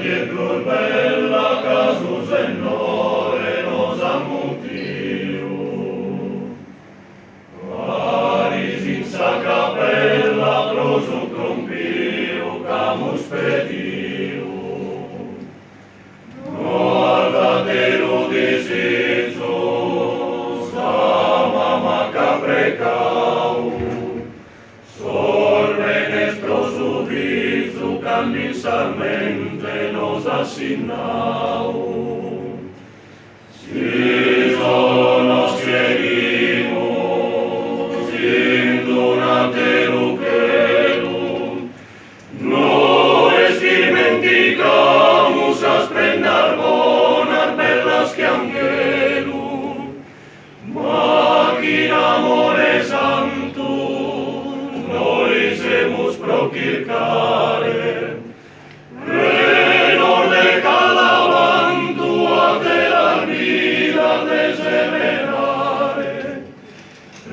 dietro bella casus en nore nos ammutiu. Paris in sa capella prosu crumpiu camus pediu. No altateru disizu, sa mama caprecau, sorbenes prosu vizu camisamente nos assignau. Si nos querimus, indurateru querum, no dimenticamos as prendas bonas bellas que angelum, máquina amore santo, noi semus procircare, renor de calavantu a te la vida desemerare,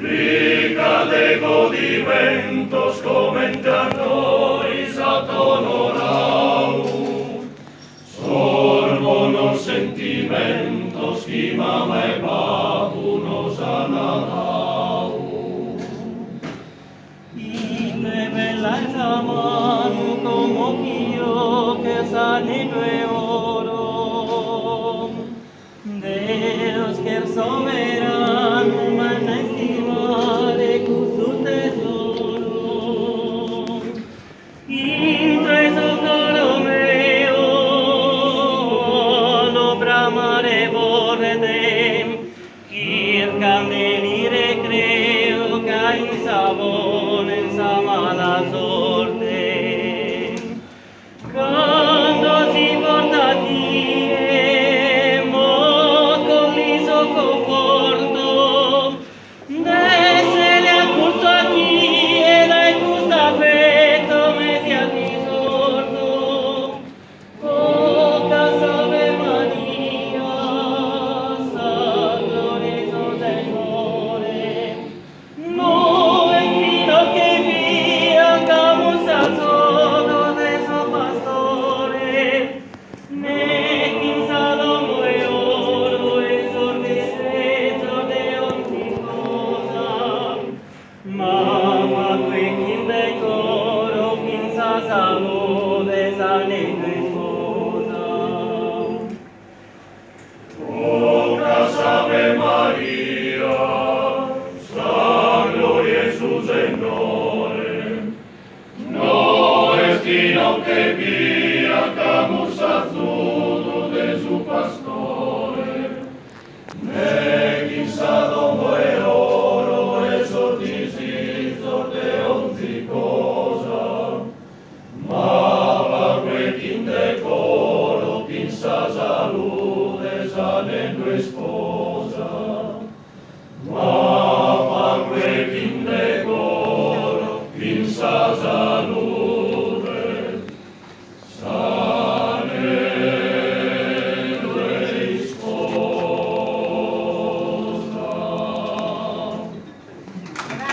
rica de godimentos comente a nois ad honorau, sorbonos sentimentos qui mama e papu nos anadau. Bella esa mano como quiero que sale de oro, Deus que es soberano manda estimare con su tesoro. Intra eso coro meo, lo bramare vorredem, circam delire creo che in savone in sa mala sorte. Quando si porta a Dio, mod con liso conforto, desele al curso aquí e dai gusto affetto me sia risorto. Poca Ave Maria, sa glorioso Signore, no destino que via camus a sodo de so pastore, ne quinza domo e oro esordicezo de ogni cosa, mamma que quinde coro quinza salute sane tu sposa. Pocas Ave Maria, sa gloria Jesús Señore, no destino que via camus azudo de su pastore, ne quinza domo e oro esordicizo de onzi cosa, mava que quinde coro quinza salude sane tu esposa.